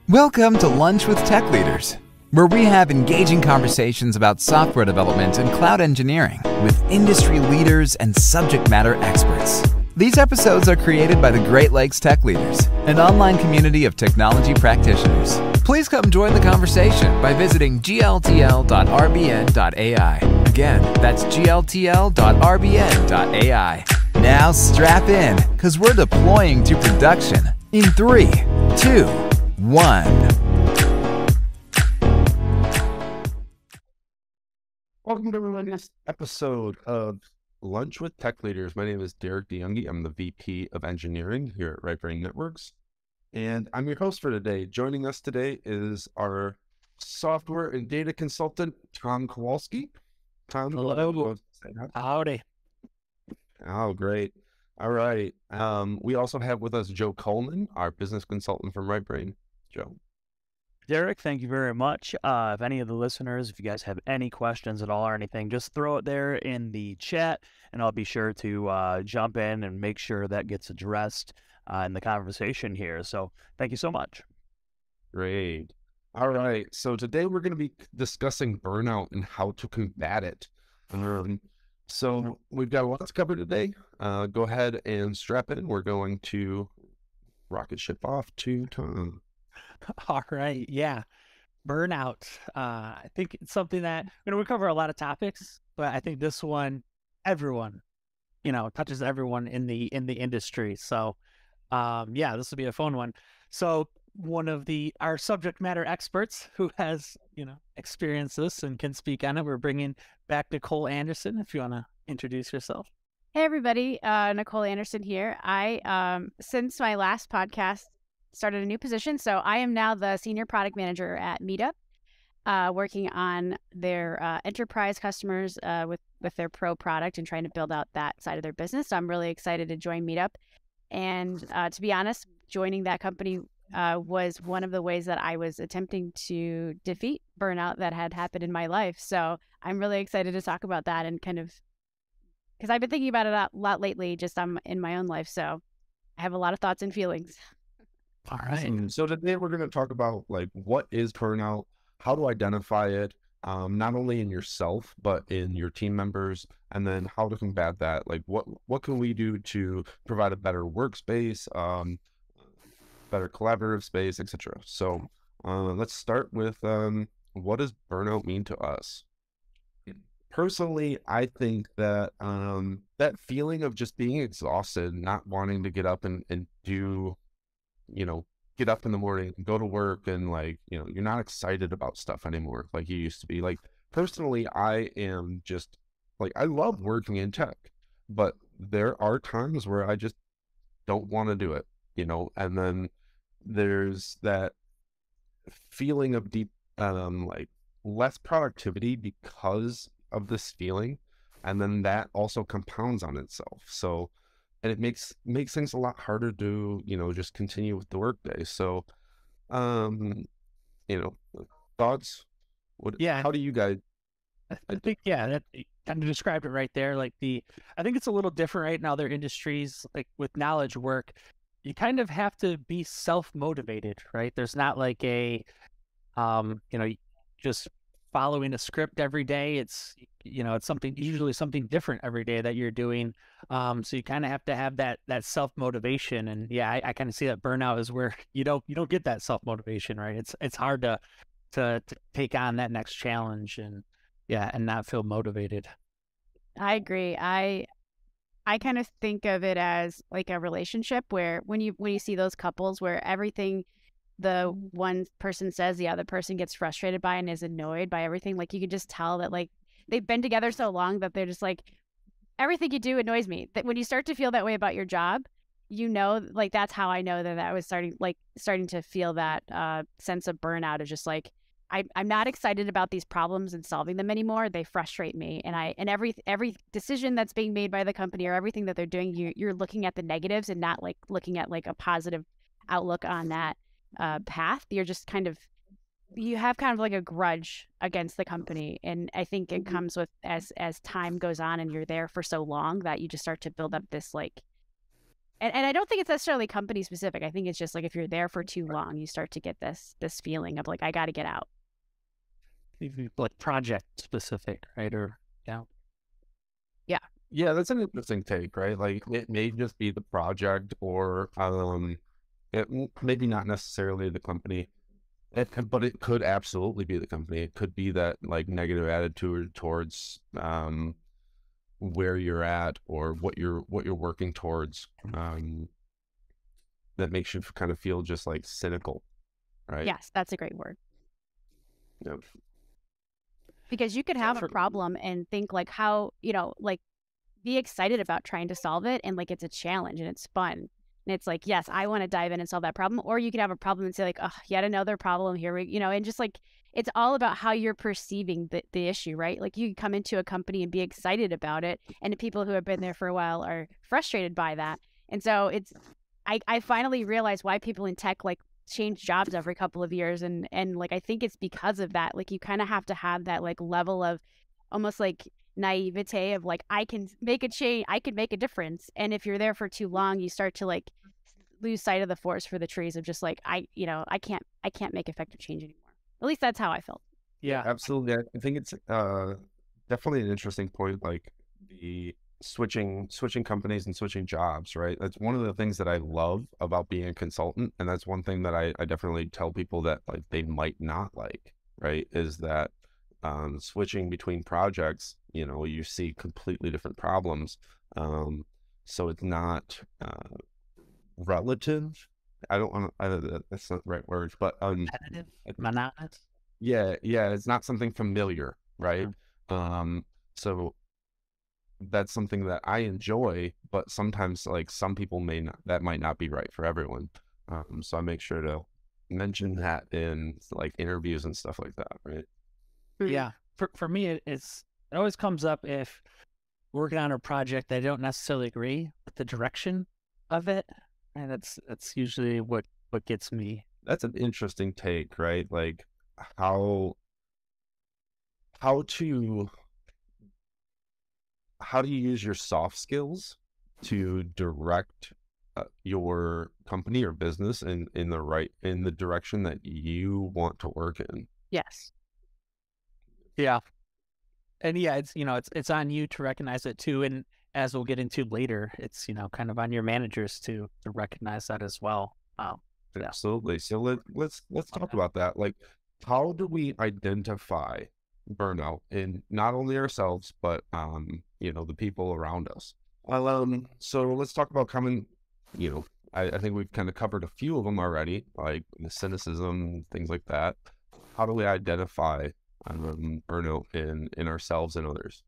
Welcome to Lunch with Tech Leaders, where we have engaging conversations about software development and cloud engineering with industry leaders and subject matter experts. These episodes are created by the Great Lakes Tech Leaders, an online community of technology practitioners. Please come join the conversation by visiting gltl.rbn.ai. Again, that's gltl.rbn.ai. Now strap in, because we're deploying to production in 3, 2, 1. Welcome to the next episode of Lunch with Tech Leaders. My name is Derek DeYoungie. I'm the VP of Engineering here at Right Brain Networks, and I'm your host for today. Joining us today is our software and data consultant, Tom Kowalski. Tom, hello. Howdy. Oh, great. All right. We also have with us Joe Coleman, our business consultant from Right Brain. Joe. Derek, thank you very much. If any of the listeners, if you guys have any questions at all or anything, just throw it there in the chat, and I'll be sure to jump in and make sure that gets addressed in the conversation here. So thank you so much. Great. All right. So today we're going to be discussing burnout and how to combat it. So we've got a lot to cover today. Go ahead and strap in. We're going to rocket ship off to Tom. All right. Yeah. Burnout. I think it's something that we cover a lot of topics, but I think this one, everyone, touches everyone in the industry. So, yeah, this will be a fun one. So one of our subject matter experts who has, experienced this and can speak on it, we're bringing back Nicole Anderson. If you want to introduce yourself. Hey, everybody. Nicole Anderson here. I, since my last podcast, started a new position. So I am now the senior product manager at Meetup, working on their enterprise customers with their pro product and trying to build out that side of their business. So I'm really excited to join Meetup. And to be honest, joining that company was one of the ways that I was attempting to defeat burnout that had happened in my life. So I'm really excited to talk about that and kind of, because I've been thinking about it a lot lately, just in my own life. So I have a lot of thoughts and feelings. All right. So today we're going to talk about what is burnout, how to identify it, not only in yourself, but in your team members, and then how to combat that. What can we do to provide a better workspace, better collaborative space, etc. So let's start with what does burnout mean to us? Personally, I think that that feeling of just being exhausted, not wanting to get up and do, get up in the morning, go to work, and you're not excited about stuff anymore like you used to be. Personally, I am just I love working in tech, but there are times where I just don't want to do it, and then there's that feeling of deep, less productivity because of this feeling, and then that also compounds on itself. So, and it makes things a lot harder to, just continue with the workday. So, thoughts? How do you guys? I think, that kind of described it right there. I think it's a little different right now. Other industries, with knowledge work, you kind of have to be self-motivated, right? There's not just following a script every day. It's, it's usually something different every day that you're doing. So you kind of have to have that self-motivation. And yeah, I kind of see that burnout is where you don't get that self-motivation, right? It's hard to take on that next challenge and not feel motivated. I agree. I kind of think of it as like a relationship where when you see those couples where everything the one person says, the other person gets frustrated by and is annoyed by everything, you could just tell that they've been together so long that they're just everything you do annoys me. That when you start to feel that way about your job, that's how I know that I was starting to feel that sense of burnout of just I'm not excited about these problems and solving them anymore. They frustrate me, and every decision that's being made by the company or everything that they're doing, you're looking at the negatives and not looking at a positive outlook on that path. You're just you have a grudge against the company, and I think it comes with as time goes on and you're there for so long that you just start to build up this And I don't think it's necessarily company specific. I think it's just like if you're there for too long, you start to get this feeling of like, I got to get out. Maybe like project specific, right? Or yeah. Yeah, that's an interesting take, right? Like it may just be the project or maybe not necessarily the company. But it could absolutely be the company. It could be that like negative attitude towards where you're at or what you're working towards that makes you kind of feel just like cynical, right? Yes, that's a great word. Yep. Because you could have a problem and think like how, like be excited about trying to solve it and like it's a challenge and it's fun. And it's like, yes, I want to dive in and solve that problem. Or you could have a problem and say like, oh, yet another problem here. And just like, it's all about how you're perceiving the issue, right? Like you come into a company and be excited about it. And the people who have been there for a while are frustrated by that. And so I finally realized why people in tech like change jobs every couple of years. And like, I think it's because of that. Like you kind of have to have that like level of almost like naivete of like, I can make a change, I can make a difference. And if you're there for too long, you start to like lose sight of the forest for the trees of just like, I can't make effective change anymore. At least that's how I felt. Yeah. Absolutely. I think it's definitely an interesting point, like the switching companies and switching jobs, right? That's one of the things that I love about being a consultant. And that's one thing that I definitely tell people that like they might not like, right? Is that switching between projects, you see completely different problems. So it's not relative. I don't want to, that's not the right word, but Repetitive, monotonous. yeah, it's not something familiar, right? So that's something that I enjoy, but sometimes like some people that might not be right for everyone. So I make sure to mention that in like interviews and stuff like that, right? Yeah. For me, it always comes up if working on a project I don't necessarily agree with the direction of it, and that's usually what gets me. That's an interesting take, right? Like how do you use your soft skills to direct your company or business in the direction that you want to work in? Yes. Yeah. And yeah, it's on you to recognize it too. And as we'll get into later, it's, kind of on your managers to recognize that as well. Yeah. Absolutely. So let's talk about that. Like, how do we identify burnout in not only ourselves, but, the people around us? So let's talk about common, I think we've kind of covered a few of them already, like the cynicism, things like that. How do we identify burnout in ourselves and others?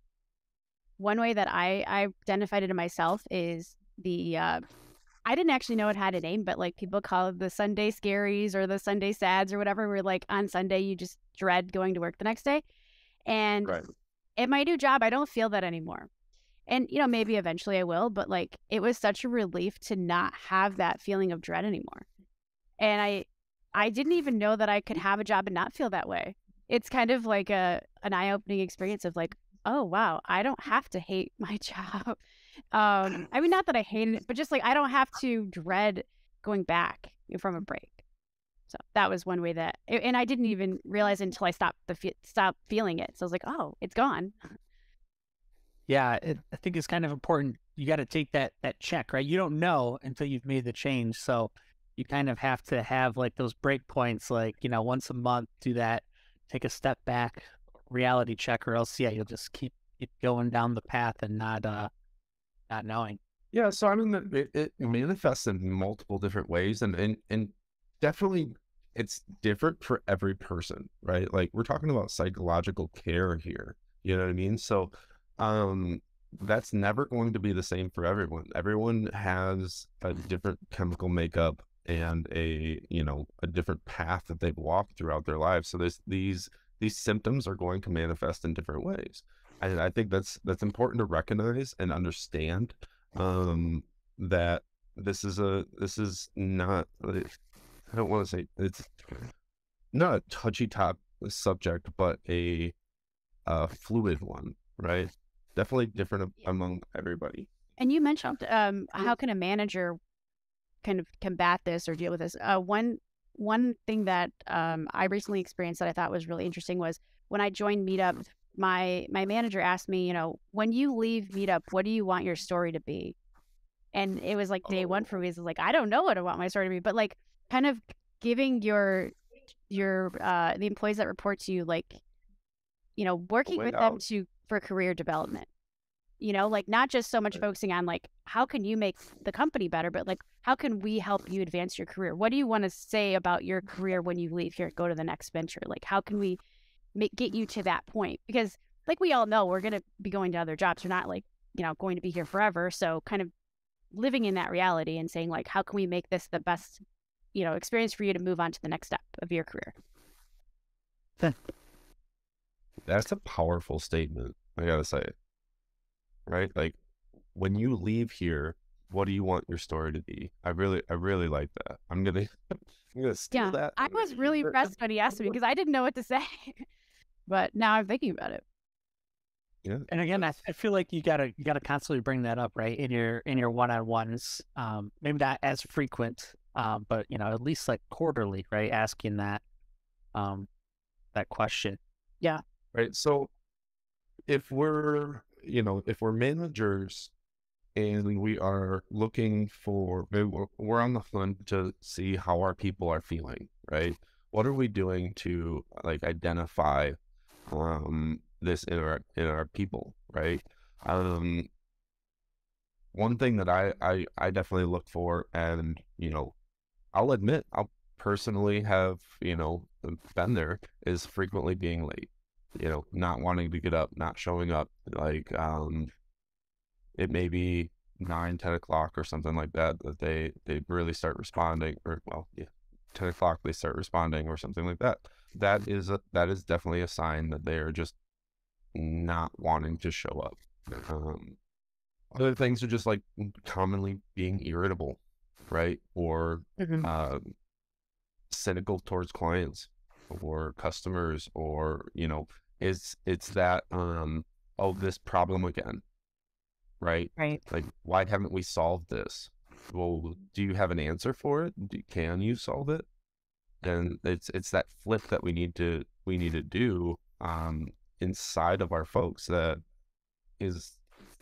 One way that I identified it in myself is I didn't actually know it had a name, but like people call it the Sunday scaries or the Sunday sads or whatever, where like on Sunday you just dread going to work the next day. And Right. at my new job, I don't feel that anymore. And, maybe eventually I will, but like it was such a relief to not have that feeling of dread anymore. And I didn't even know that I could have a job and not feel that way. It's kind of like an eye-opening experience of like, oh, wow, I don't have to hate my job. I mean, not that I hated it, but just like I don't have to dread going back from a break. So that was one way and I didn't even realize until I stopped feeling it. So I was like, oh, it's gone. Yeah, I think it's kind of important. You got to take that check, right? You don't know until you've made the change. So you kind of have to have like those break points, like, once a month, do that, take a step back, reality check, or else, yeah, you'll just keep going down the path and not knowing. Yeah, so I mean, it manifests in multiple different ways, and definitely it's different for every person, right? Like we're talking about psychological care here, you know what I mean? So, that's never going to be the same for everyone. Everyone has a different chemical makeup and a different path that they've walked throughout their lives. So there's these symptoms are going to manifest in different ways. And I think that's important to recognize and understand that this is not, I don't want to say it's not a touchy subject, but a fluid one, right? Definitely different among everybody. And you mentioned how can a manager kind of combat this or deal with this? One thing that I recently experienced that I thought was really interesting was when I joined Meetup, my manager asked me, you know, when you leave Meetup, what do you want your story to be? And it was like day one for me. It was like, I don't know what I want my story to be, but like kind of giving your the employees that report to you, like, you know, working with them for career development. You know, like not just so much focusing on like, how can you make the company better, but like, how can we help you advance your career? What do you want to say about your career when you leave here, go to the next venture? Like, how can we get you to that point? Because like we all know, we're going to be going to other jobs. We're not like, you know, going to be here forever. So kind of living in that reality and saying like, how can we make this the best, you know, experience for you to move on to the next step of your career? That's a powerful statement, I gotta say. Right? Like, when you leave here, what do you want your story to be? I really like that. I'm gonna steal that. I was really impressed when he asked me because I didn't know what to say, but now I'm thinking about it. Yeah. And again, I feel like you gotta constantly bring that up, right, in your one-on-ones. Maybe not as frequent, but you know, at least like quarterly, right? Asking that question. Yeah. Right. So if we're managers and we are looking for, we're on the hunt to see how our people are feeling, right? What are we doing to like identify this in our people, right? One thing that I definitely look for, and you know, I'll admit I'll personally have, you know, been there, is frequently being late. You know, not wanting to get up, not showing up. Like, it may be 9-10 o'clock or something like that they really start responding, or 10 o'clock they start responding or something like that. That is definitely a sign that they are just not wanting to show up. Other things are just like commonly being irritable, right? Or cynical towards clients or customers, or, you know, it's that this problem again, right? Like, why haven't we solved this? Well, do you have an answer for it? Can you solve it? And it's that flip that we need to do inside of our folks that is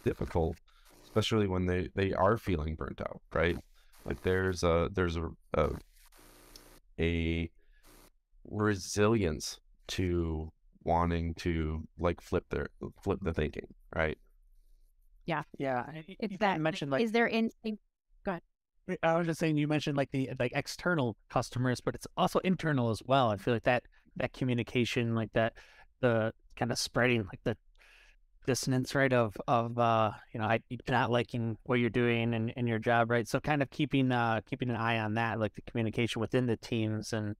difficult, especially when they are feeling burnt out, right? Like there's a resilience to wanting to like flip the thinking, right? Yeah. It's that mentioned, like, is there instinct? Go ahead. I was just saying, you mentioned like the external customers, but it's also internal as well. I feel like that communication, like that, the kind of spreading like the dissonance, right, of you know, not liking what you're doing in your job, right? So kind of keeping an eye on that, like the communication within the teams and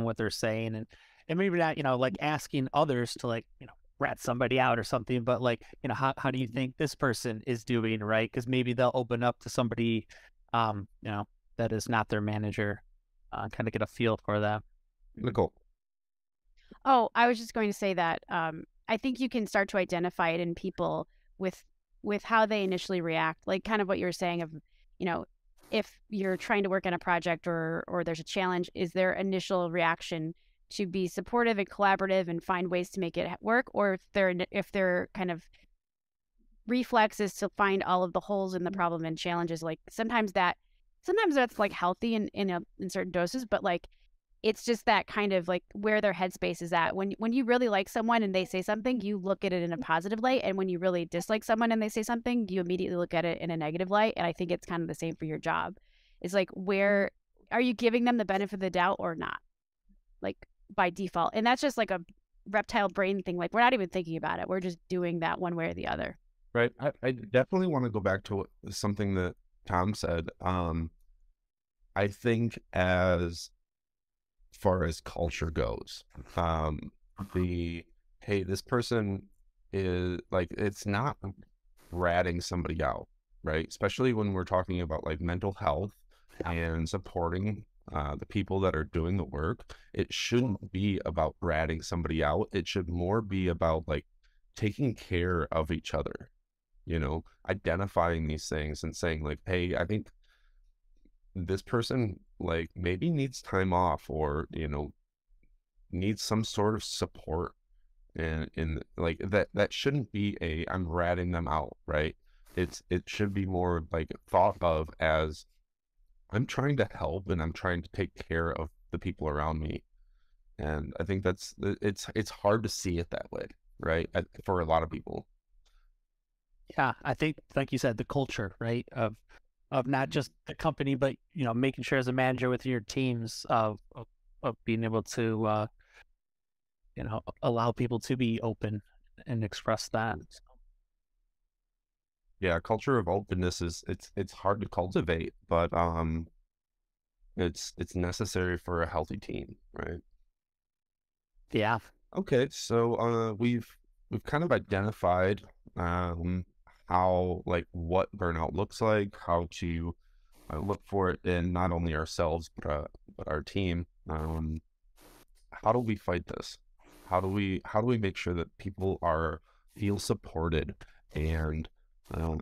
what they're saying, and maybe not, you know, like asking others to, like, you know, rat somebody out or something, but like, you know, how do you think this person is doing, right? Because maybe they'll open up to somebody, you know, that is not their manager, kind of get a feel for that. Nicole. Oh, I was just going to say that I think you can start to identify it in people with how they initially react, like kind of what you were saying of, you know, if you're trying to work on a project or there's a challenge, is their initial reaction to be supportive and collaborative and find ways to make it work, or if they're kind of reflex is to find all of the holes in the problem and challenges. Like sometimes that's like healthy in certain doses, but like it's just that kind of like where their headspace is at. When you really like someone and they say something, you look at it in a positive light, and when you really dislike someone and they say something, you immediately look at it in a negative light. And I think it's kind of the same for your job. It's like, where are you giving them the benefit of the doubt or not? Like by default. And that's just like a reptile brain thing. Like we're not even thinking about it. We're just doing that one way or the other. Right. I definitely want to go back to something that Tom said. I think as far as culture goes, hey, this person is like, it's not ratting somebody out, right? Especially when we're talking about like mental health and supporting the people that are doing the work. It shouldn't be about ratting somebody out. It should more be about like taking care of each other. identifying these things and saying like, hey, I think this person like maybe needs time off, or needs some sort of support, and in like that shouldn't be a I'm ratting them out, right? It should be more like thought of as I'm trying to help and I'm trying to take care of the people around me. And I think it's hard to see it that way, right? For a lot of people. Yeah, I think, like you said, the culture, right, of not just the company, but making sure as a manager with your teams of being able to allow people to be open and express that. Yeah, a culture of openness is it's hard to cultivate, but it's necessary for a healthy team, right? Yeah. Okay, so we've kind of identified how like what burnout looks like, how to look for it in not only ourselves but our team. How do we fight this? How do we make sure that people feel supported and um,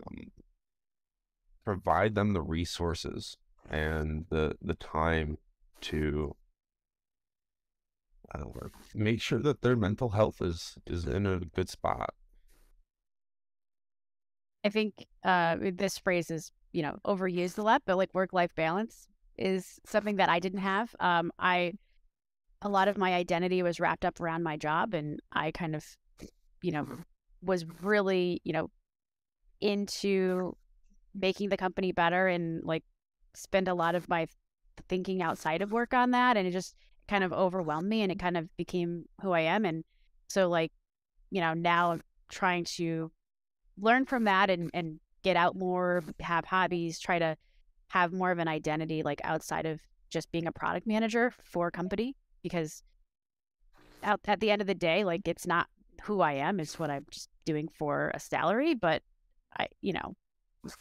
provide them the resources and the time to make sure that their mental health is in a good spot? I think this phrase is, overused a lot, but like work-life balance is something that I didn't have. A lot of my identity was wrapped up around my job, and I kind of, you know, was really, into making the company better, and like spend a lot of my thinking outside of work on that, and it just kind of overwhelmed me, and it kind of became who I am. And so like, now I'm trying to learn from that, and get out more, have hobbies, try to have more of an identity like outside of just being a product manager for a company, because at the end of the day, like it's not who I am, it's what I'm just doing for a salary. But I,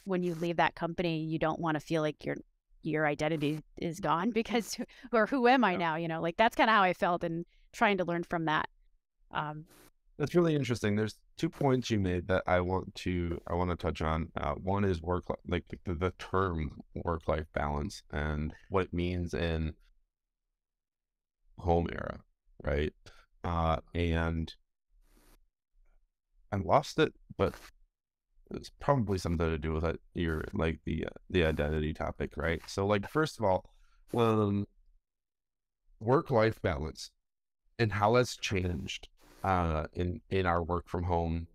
when you leave that company, you don't want to feel like your identity is gone because or who am I now? Like that's kind of how I felt, and trying to learn from that. That's really interesting. There's 2 points you made that I want to touch on. One is like the term work-life balance and what it means in home era, right? And I lost it, but it's probably something to do with it. Your like the identity topic, right? So like first of all, work-life balance and how that's changed in our work from home.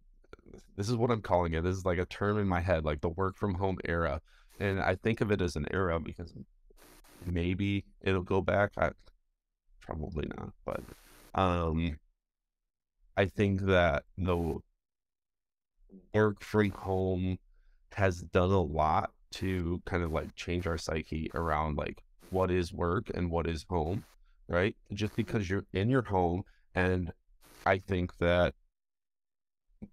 This is what I'm calling it. This is like a term in my head, like the work from home era. And I think of it as an era because maybe it'll go back. Probably not, but I think that the work from home has done a lot to kind of like change our psyche around like what is work and what is home, right? Just because you're in your home, and I think that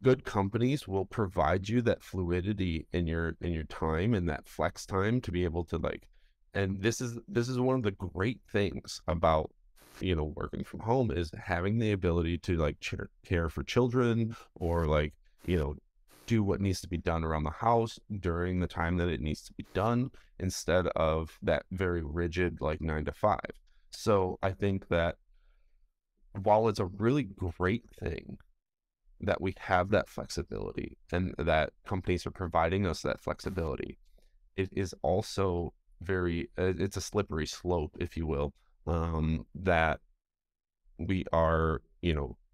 good companies will provide you that fluidity in your time and that flex time to be able to like, and this is one of the great things about working from home, is having the ability to like care for children, or like do what needs to be done around the house during the time that it needs to be done, instead of that very rigid like 9 to 5. So I think that while it's a really great thing that we have that flexibility and that companies are providing us that flexibility, it is also it's a slippery slope, if you will, that we are,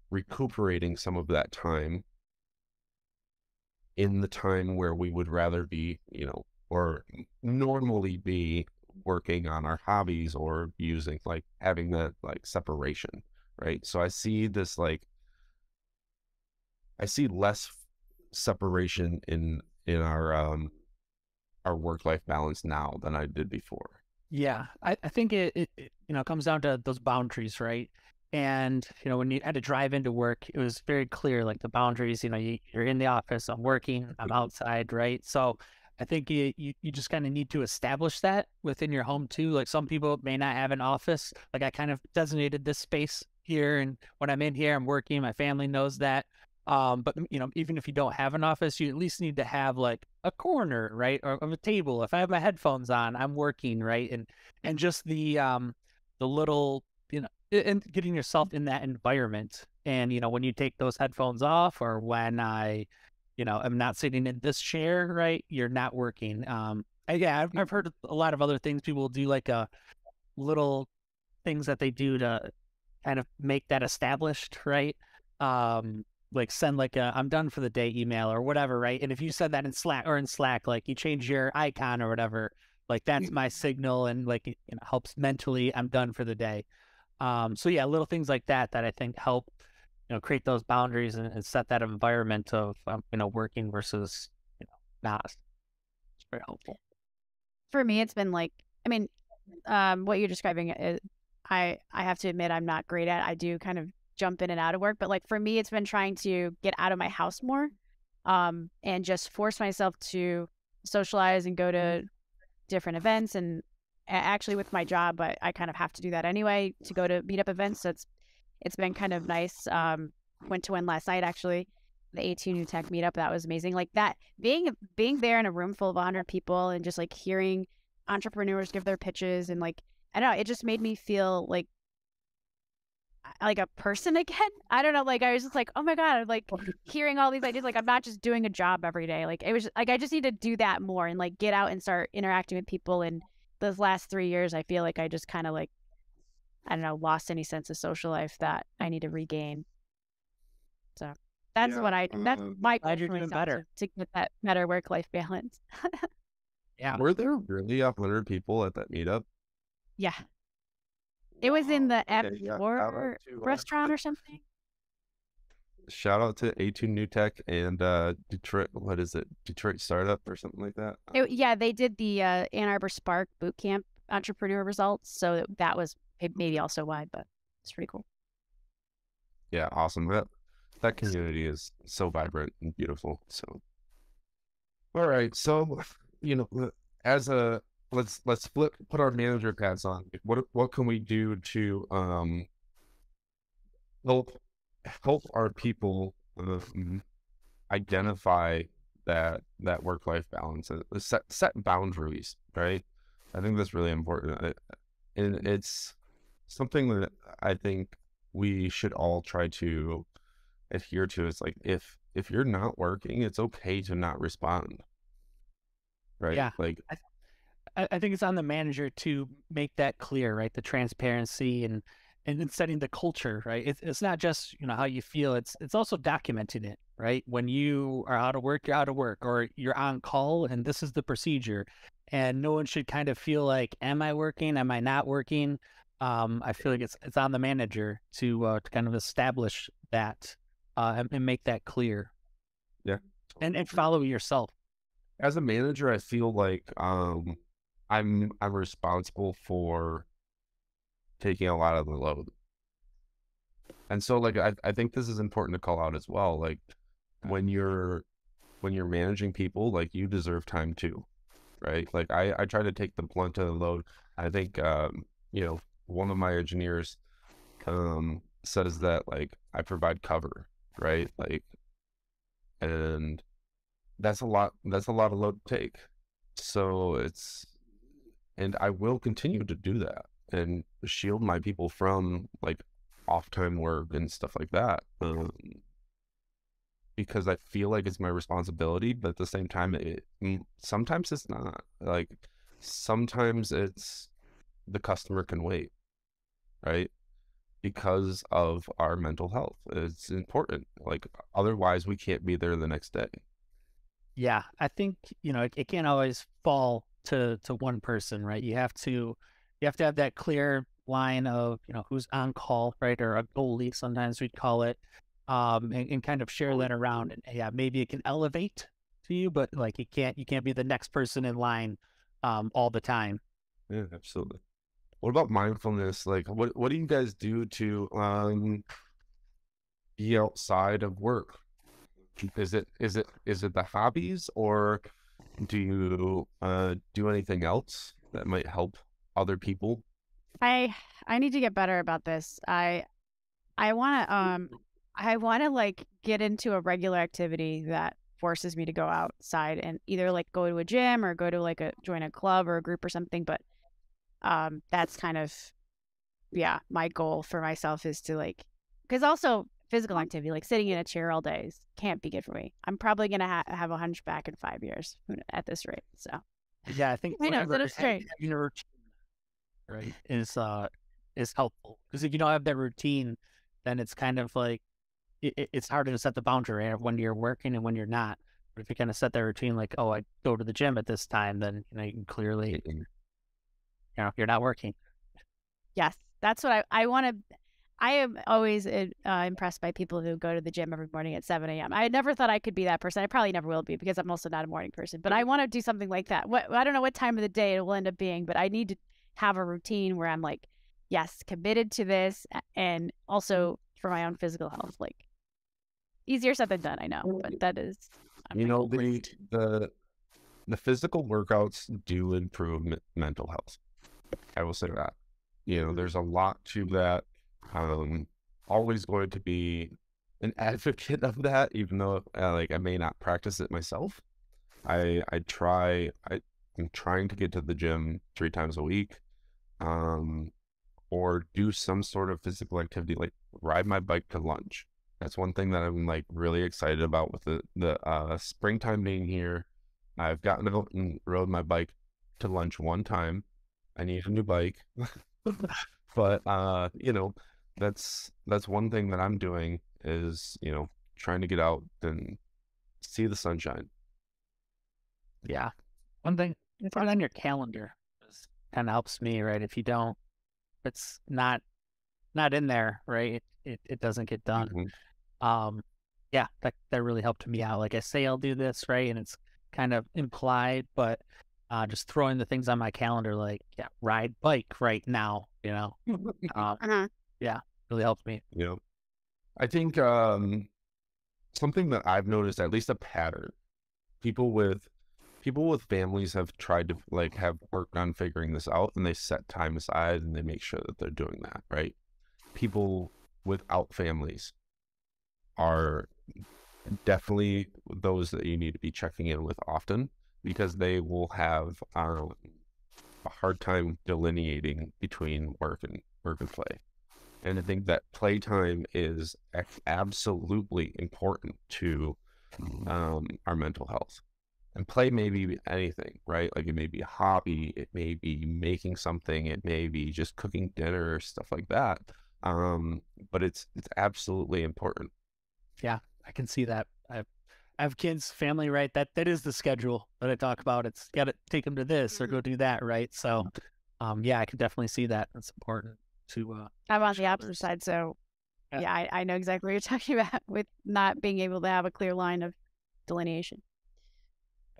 recuperating some of that time in the time where we would rather be, or normally be working on our hobbies, or using like having that like separation, right? So I see this like, I see less separation in our work-life balance now than I did before. Yeah, I think it comes down to those boundaries, right? And when you had to drive into work, it was very clear, like the boundaries. You're in the office, I'm working, I'm outside, right? So I think you just kind of need to establish that within your home too. Like some people may not have an office. Like I kind of designated this space here, and when I'm in here, I'm working. My family knows that. But even if you don't have an office, you at least need to have like a corner, right, or of a table. If I have my headphones on, I'm working, right, and just the little, and getting yourself in that environment. And when you take those headphones off, or when I'm not sitting in this chair, right, you're not working. And yeah, I've heard a lot of other things. People do like a little things that they do to kind of make that established, right? Like send like a "I'm done for the day" email or whatever, right? And if you send that in Slack, like you change your icon or whatever, like that's my signal, and like it helps mentally. I'm done for the day. So yeah, little things like that I think help, create those boundaries and set that environment of working versus not. It's very helpful. For me, it's been like, I mean, what you're describing is, I have to admit I'm not great at. I do kind of jump in and out of work, but like for me, it's been trying to get out of my house more, and just force myself to socialize and go to different events. And actually, with my job, I kind of have to do that anyway to go to meetup events. So it's been kind of nice. Went to one last night actually, the A2 New Tech meetup. That was amazing. Like that being there in a room full of 100 people and just like hearing entrepreneurs give their pitches, and like I don't know, it just made me feel like a person again. I don't know, like I was just like, oh my God, like hearing all these ideas, like I'm not just doing a job every day. Like it was like I just need to do that more and like get out and start interacting with people. And those last 3 years, I feel like I just kind of like, I don't know, lost any sense of social life that I need to regain. So that's that's my goal Glad you're for doing myself, better. to get that better work-life balance. Yeah. Were there really 100 people at that meetup? Yeah. It was in the Okay, yeah, shout F4 out to, restaurant or something. shout out to A2 New Tech and Detroit. What is it? Detroit Startup or something like that. Yeah, they did the Ann Arbor Spark Bootcamp entrepreneur results, so that was maybe also why, but it's pretty cool. Yeah, awesome. That community is so vibrant and beautiful. So, all right. So, as a let's put our manager hats on. What can we do to help our people identify that work-life balance, set boundaries, right? I think that's really important. And it's something that I think we should all try to adhere to. Is like, if you're not working, it's okay to not respond, right? Yeah. Like, I think it's on the manager to make that clear, right? The transparency and then setting the culture, right? It's not just how you feel. It's also documenting it, right? When you are out of work, you're out of work, or you're on call, and this is the procedure. And no one should kind of feel like, am I working? Am I not working? I feel like it's on the manager to kind of establish that and make that clear. Yeah, and follow yourself. As a manager, I feel like I'm responsible for taking a lot of the load. And so like I think this is important to call out as well. Like when you're managing people, like you deserve time too, right? Like I try to take the blunt of the load. I think one of my engineers says that like I provide cover, right? Like, and that's a lot of load to take. So and I will continue to do that and shield my people from like off time work and stuff like that, because I feel like it's my responsibility. But at the same time, sometimes it's not. Like sometimes it's the customer can wait, right? Because of our mental health, it's important. Like otherwise, we can't be there the next day. Yeah, I think it can't always fall to one person, right? You have to have that clear line of who's on call, right, or a goalie, sometimes we'd call it, and kind of share that around. And yeah, maybe it can elevate to you, but like you can't be the next person in line all the time. Yeah, absolutely. What about mindfulness? Like, what do you guys do to be outside of work? Is it the hobbies, or do you do anything else that might help other people? I need to get better about this. I want to I want to like get into a regular activity that forces me to go outside and either like go to a gym or go to like join a club or a group or something. But that's kind of, yeah, my goal for myself is to like, because also physical activity, like sitting in a chair all day can't be good for me. I'm probably going to have a hunchback in 5 years at this rate. So Yeah, I think I know, whatever it's strange. having a routine, right, is helpful, because if you don't have that routine, then it's kind of like it's harder to set the boundary, right, when you're working and when you're not. But if you kind of set that routine, like, oh, I go to the gym at this time, then you can clearly, you're not working. Yes, that's what I want to. I am always impressed by people who go to the gym every morning at 7 a.m. I never thought I could be that person. I probably never will be because I'm also not a morning person. But I want to do something like that. I don't know what time of the day it will end up being, but I need to have a routine where I'm like, yes, committed to this, and also for my own physical health. Like, easier said than done, I know, but that is. The physical workouts do improve mental health. I will say that. There's a lot to that. Always going to be an advocate of that, even though like I may not practice it myself. I'm trying to get to the gym 3 times a week, or do some sort of physical activity, like ride my bike to lunch. That's one thing that I'm like really excited about with the springtime being here. I've gotten out and rode my bike to lunch one time. I need a new bike. But that's one thing that I'm doing is, trying to get out and see the sunshine. Yeah. One thing, put it on your calendar kind of helps me, right? If you don't, it's not in there, right? It doesn't get done. Yeah, that really helped me out. Like I say I'll do this, right? And it's kind of implied, but just throwing the things on my calendar, like, yeah, ride bike right now, yeah, really helps me. I think something that I've noticed, at least a pattern, people with families have tried to like have worked on figuring this out, and they set time aside and they make sure that they're doing that, right? People without families are definitely those that you need to be checking in with often, because they will have a hard time delineating between work and play. And I think that playtime is absolutely important to our mental health. And play may be anything, right? Like it may be a hobby, it may be making something, it may be just cooking dinner or stuff like that. But it's absolutely important. Yeah, I can see that. I have kids, family, right? That is the schedule that I talk about. It's got to take them to this or go do that, right? So, yeah, I can definitely see that. It's important to. I'm on the opposite side, so yeah, I know exactly what you're talking about with not being able to have a clear line of delineation.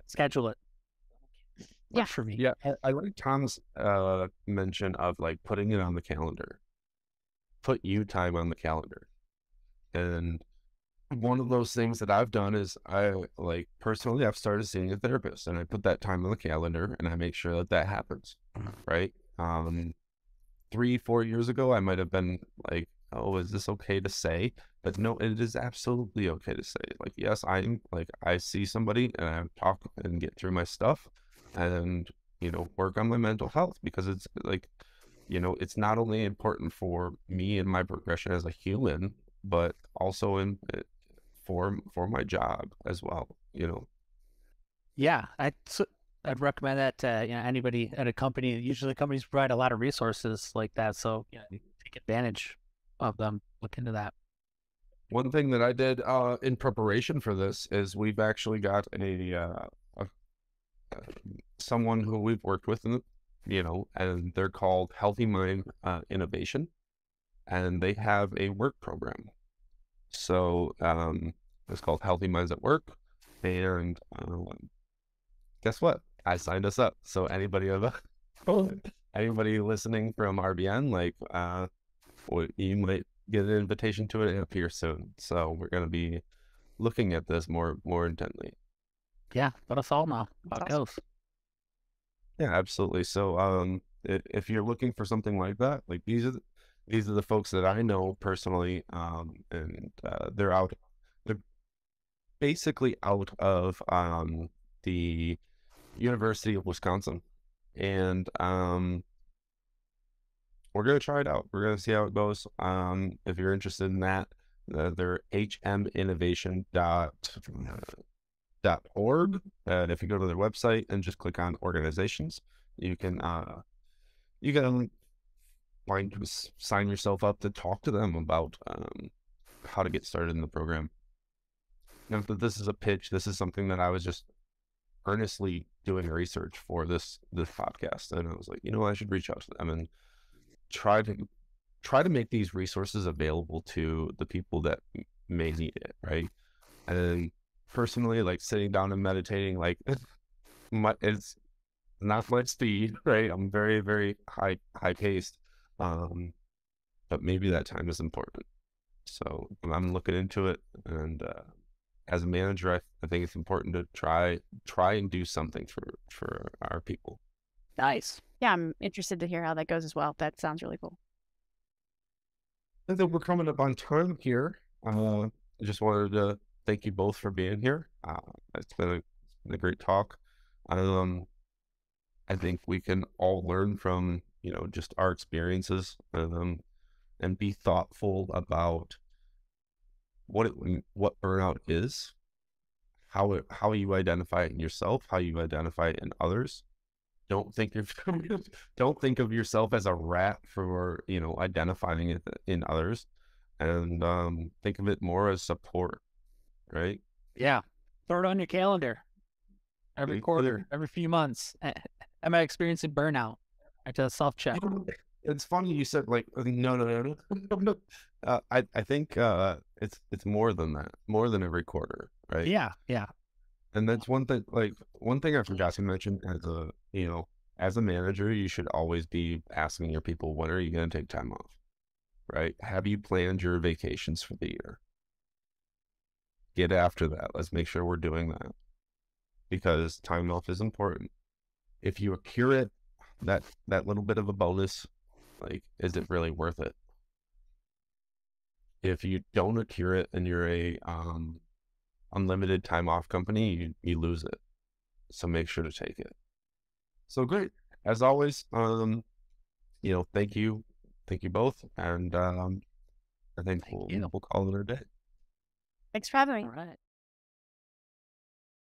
Schedule it. Yeah, for me. Yeah, I like Tom's mention of like putting it on the calendar. Put you time on the calendar, and one of those things that I've done is personally, I've started seeing a therapist, and I put that time on the calendar and I make sure that happens. Right. 3-4 years ago, I might have been like, oh, is this okay to say? But no, it is absolutely okay to say. Like, yes, I see somebody and I talk and get through my stuff and, work on my mental health, because it's like, it's not only important for me and my progression as a human, but also for my job as well, Yeah, I'd recommend that to anybody at a company. Usually companies provide a lot of resources like that, so take advantage of them. Look into that. One thing that I did in preparation for this is we've actually got someone who we've worked with, and they're called Healthy Mind Innovation, and they have a work program. So it's called Healthy Minds at Work, and guess what? I signed us up. So anybody listening from RBN, like you might get an invitation to it up here soon. So we're going to be looking at this more intently. Yeah, let us all know how it goes. Yeah, absolutely. So if you're looking for something like that, like these these are the folks that I know personally, and they're basically out of the University of Wisconsin, and we're gonna try it out. We're gonna see how it goes. If you're interested in that, they're hminnovation.org, and if you go to their website and just click on organizations, you can sign yourself up to talk to them about how to get started in the program. Now, this is a pitch. This is something that I was just earnestly doing research for this podcast, and I was like, I should reach out to them and try to make these resources available to the people that may need it, right? And personally, like sitting down and meditating, like it's not my speed, right? I'm very, very high paced, but maybe that time is important. So I'm looking into it, and as a manager, I think it's important to try and do something for our people. Nice. Yeah, I'm interested to hear how that goes as well. That sounds really cool. I think we're coming up on time here. I just wanted to thank you both for being here. It's been a great talk. I think we can all learn from just our experiences, and be thoughtful about what burnout is, how you identify it in yourself, how you identify it in others. Don't think of yourself as a rat for identifying it in others, and think of it more as support, right? Yeah. Throw it on your calendar. Every quarter, every few months. Am I experiencing burnout? I just self-check. It's funny you said like no. I think it's more than that, more than every quarter, right? Yeah. And that's one thing I forgot to mention. As a manager, you should always be asking your people, when are you going to take time off, right? Have you planned your vacations for the year? Get after that. Let's make sure we're doing that, because time off is important. If you accrue it, that little bit of a bonus, like, is it really worth it? If you don't accrue it and you're a unlimited time off company, you lose it. So make sure to take it. So great. As always, thank you both. And I think we'll call it a day. Thanks for having me. All right.